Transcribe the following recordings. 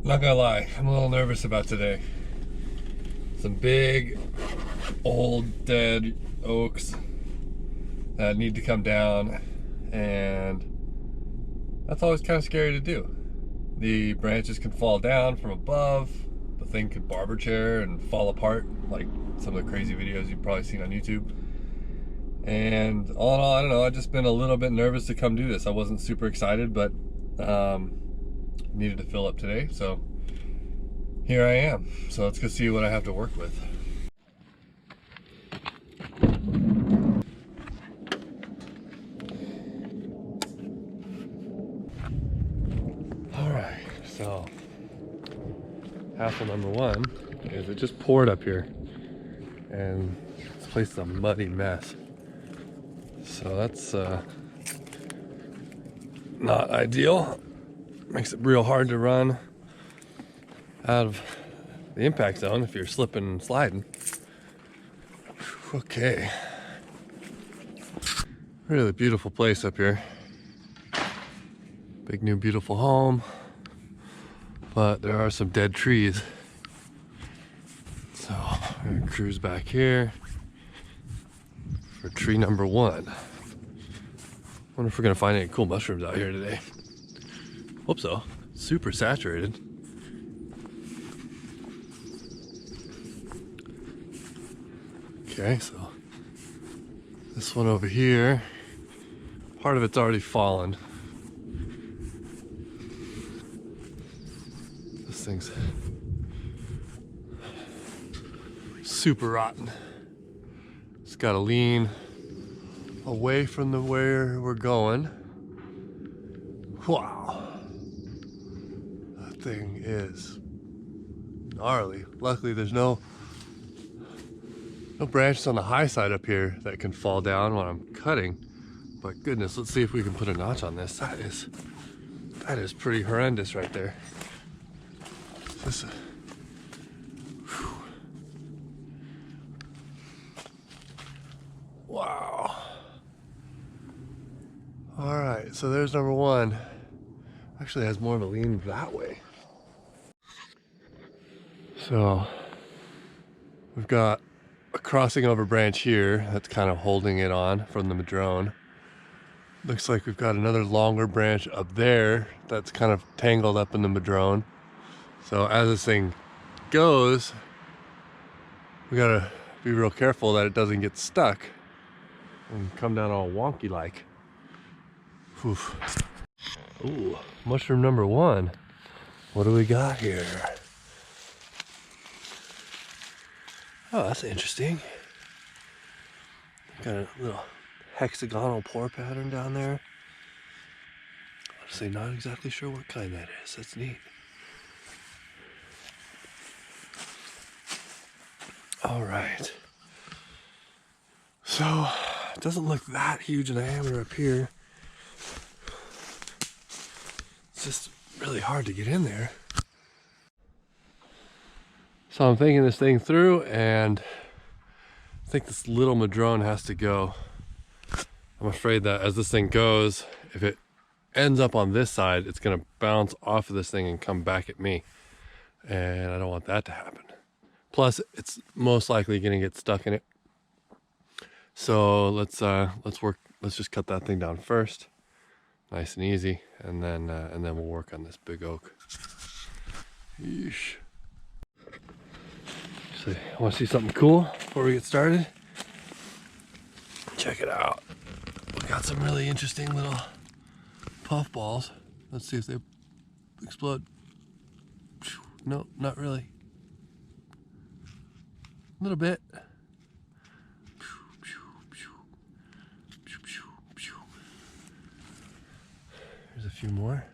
Not gonna lie, I'm a little nervous about today. Some big, old, dead oaks that need to come down, and that's always kind of scary to do. The branches can fall down from above, the thing could barber chair and fall apart, like some of the crazy videos you've probably seen on YouTube. And all in all, I don't know, I've just been a little bit nervous to come do this. I wasn't super excited, but needed to fill up today, so here I am. So let's go see what I have to work with. Alright, so hassle number one is it just poured up here, and this place is a muddy mess. So that's not ideal. Makes it real hard to run out of the impact zone if you're slipping and sliding. Okay. Really beautiful place up here. Big new beautiful home. But there are some dead trees. So we're gonna cruise back here for tree number one. Wonder if we're gonna find any cool mushrooms out here today. Hope so. Super saturated. Okay, so this one over here, part of it's already fallen. This thing's super rotten. It's got to lean away from where we're going. Wow. That thing is gnarly. Luckily there's no branches on the high side up here that can fall down when I'm cutting. But goodness, let's see if we can put a notch on this. That is pretty horrendous right there. This, wow. All right, so there's number one. Actually has more of a lean that way. So we've got a crossing over branch here that's kind of holding it on from the madrone. Looks like we've got another longer branch up there that's kind of tangled up in the madrone. So as this thing goes, we gotta be real careful that it doesn't get stuck and come down all wonky like. Oof. Ooh, mushroom number one. What do we got here? Oh, that's interesting. Got a little hexagonal pore pattern down there. Honestly, not exactly sure what kind that is. That's neat. All right. So, it doesn't look that huge in diameter up here. It's just really hard to get in there. So I'm thinking this thing through, and I think this little madrone has to go. I'm afraid that as this thing goes, if it ends up on this side, it's gonna bounce off of this thing and come back at me. And I don't want that to happen. Plus, it's most likely gonna get stuck in it. So let's just cut that thing down first. Nice and easy, and then we'll work on this big oak. Yeesh. So, want to see something cool before we get started? Check it out. We got some really interesting little puff balls. Let's see if they explode. No, not really. A little bit. There's a few more.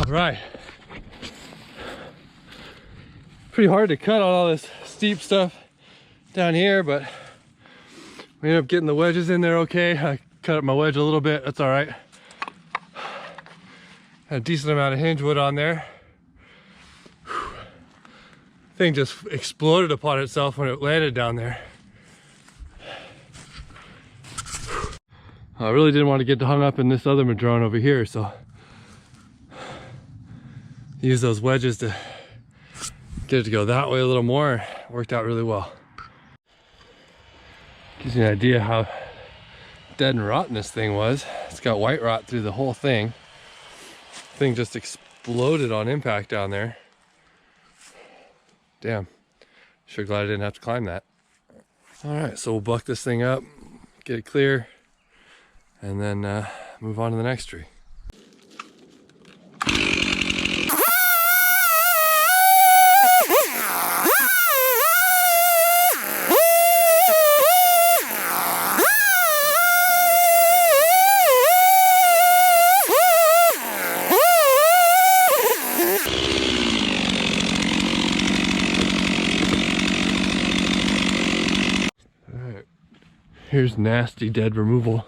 Right. Pretty hard to cut on all this steep stuff down here, but we ended up getting the wedges in there okay. I cut up my wedge a little bit, that's all right. Had a decent amount of hinge wood on there. Thing just exploded upon itself when it landed down there. I really didn't want to get hung up in this other madrone over here, so use those wedges to get it to go that way a little more. Worked out really well. Gives you an idea how dead and rotten this thing was. It's got white rot through the whole thing. Thing just exploded on impact down there. Damn, sure glad I didn't have to climb that. All right, so we'll buck this thing up, get it clear, and then move on to the next tree. Here's nasty dead removal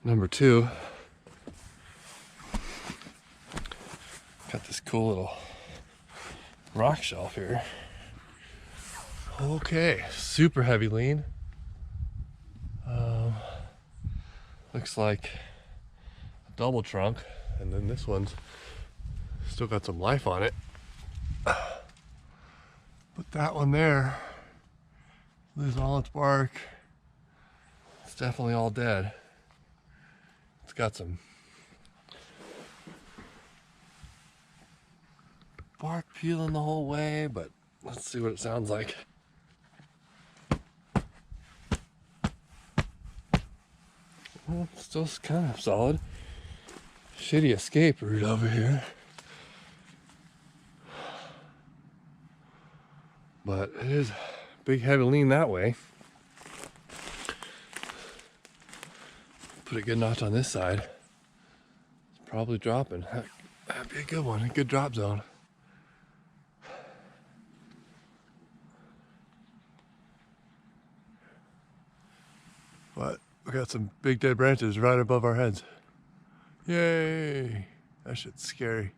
number 2. Got this cool little rock shelf here. Okay, super heavy lean. Looks like a double trunk, and then this one's still got some life on it. But that one there, lose all its bark. It's definitely all dead. It's got some bark peeling the whole way, but let's see what it sounds like. Well, still kind of solid. Shitty escape route over here. But it is big heavy lean that way. Put a good notch on this side. It's probably dropping. That'd be a good one, a good drop zone. But we got some big dead branches right above our heads. Yay! That shit's scary.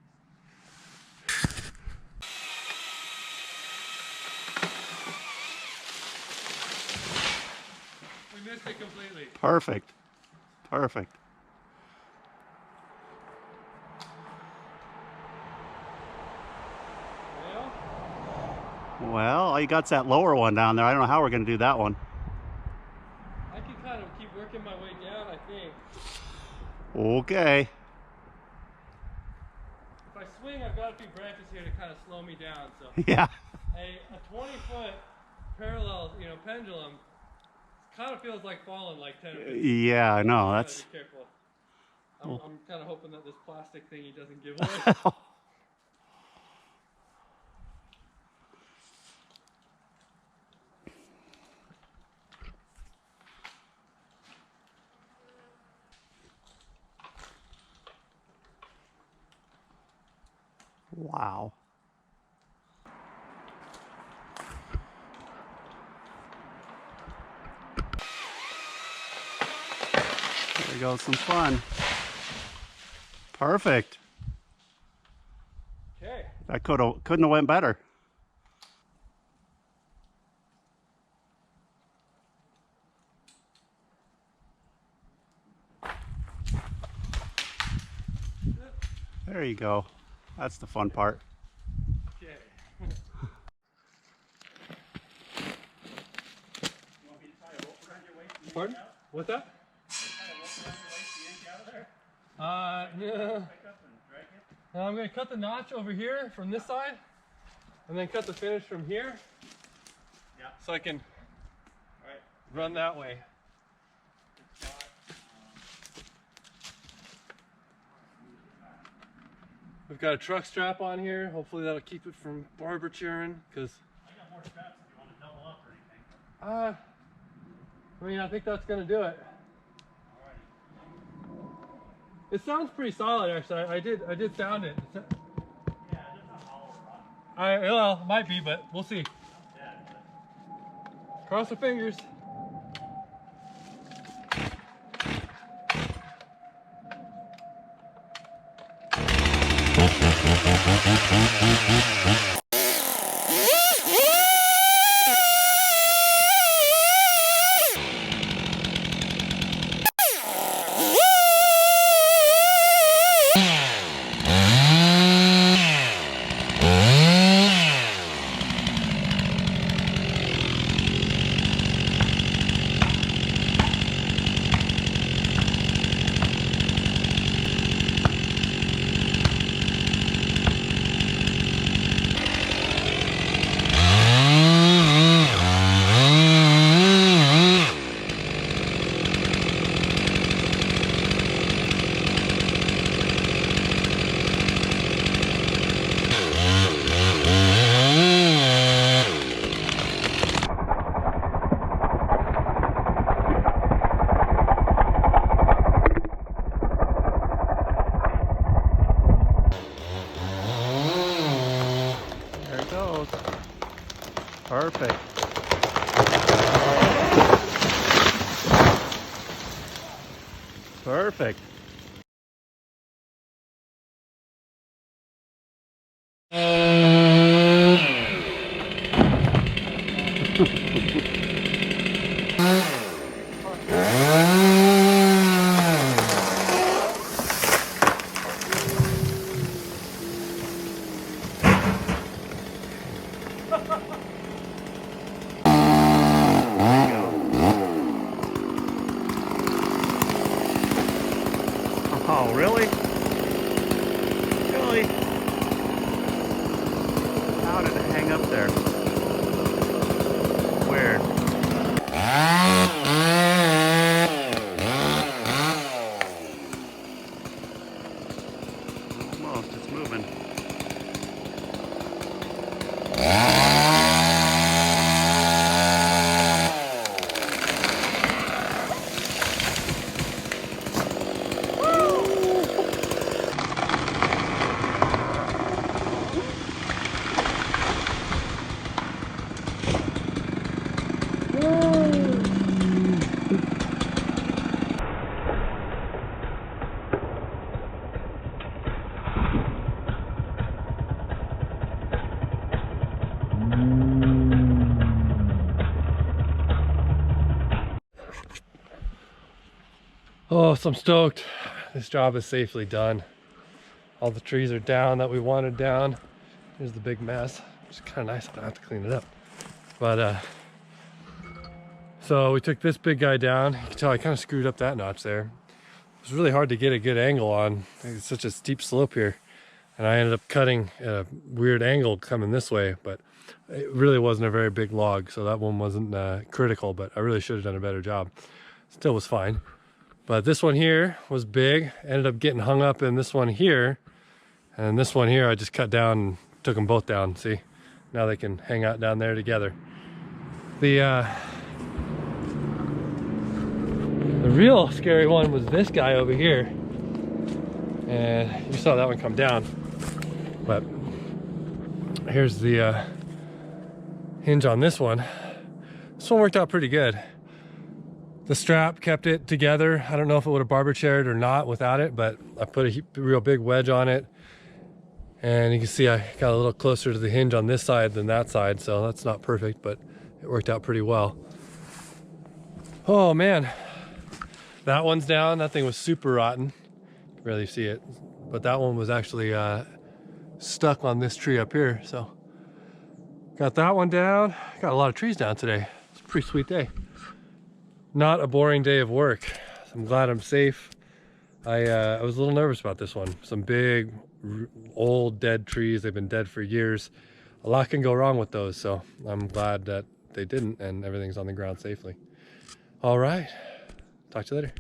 We missed it completely. Perfect. Perfect. Well, all you got's that lower one down there. I don't know how we're going to do that one. I can kind of keep working my way down, I think. Okay. If I swing, I've got a few branches here to kind of slow me down. So Yeah. a 20-foot parallel, pendulum kind of feels like falling like 10 or 15. Yeah, I know. So That's. be careful. I'm kind of hoping that this plastic thingy doesn't give away. Wow. There goes some fun. Perfect. Okay. That couldn't have went better. There you go. That's the fun part. Okay. Pardon? What's that? No. Now I'm going to cut the notch over here from this side, and then cut the finish from here, so I can run that way. We've got a truck strap on here. Hopefully that'll keep it from barbaturing, because I got more straps if you want to double up or anything. I think that's going to do it. It sounds pretty solid, actually. I did sound it. Yeah, that's not hollow rock. Well, might be, but we'll see. Yeah. Cross our fingers. Perfect. Perfect. Oh, really? Really? How did it hang up there? Weird. Almost, it's moving. Oh, so I'm stoked. This job is safely done. All the trees are down that we wanted down. Here's the big mess. It's kind of nice, I don't have to clean it up. But so we took this big guy down. You can tell I kind of screwed up that notch there. It was really hard to get a good angle on. It's such a steep slope here. And I ended up cutting a weird angle coming this way, but it really wasn't a very big log, so that one wasn't critical, but I really should have done a better job. Still was fine. But this one here was big, ended up getting hung up in this one here. And this one here I just cut down and took them both down, see? Now they can hang out down there together. The real scary one was this guy over here. And you saw that one come down. But here's the hinge on this one. This one worked out pretty good. The strap kept it together. I don't know if it would have barber chaired or not without it, but I put a real big wedge on it. And you can see I got a little closer to the hinge on this side than that side, so that's not perfect, but it worked out pretty well. Oh man, that one's down. That thing was super rotten. You can barely see it, but that one was actually stuck on this tree up here. So got that one down. Got a lot of trees down today. It's a pretty sweet day. Not a boring day of work. I'm glad I'm safe. I was a little nervous about this one. Some big, old, dead trees. They've been dead for years. A lot can go wrong with those, so I'm glad that they didn't and everything's on the ground safely. All right. Talk to you later.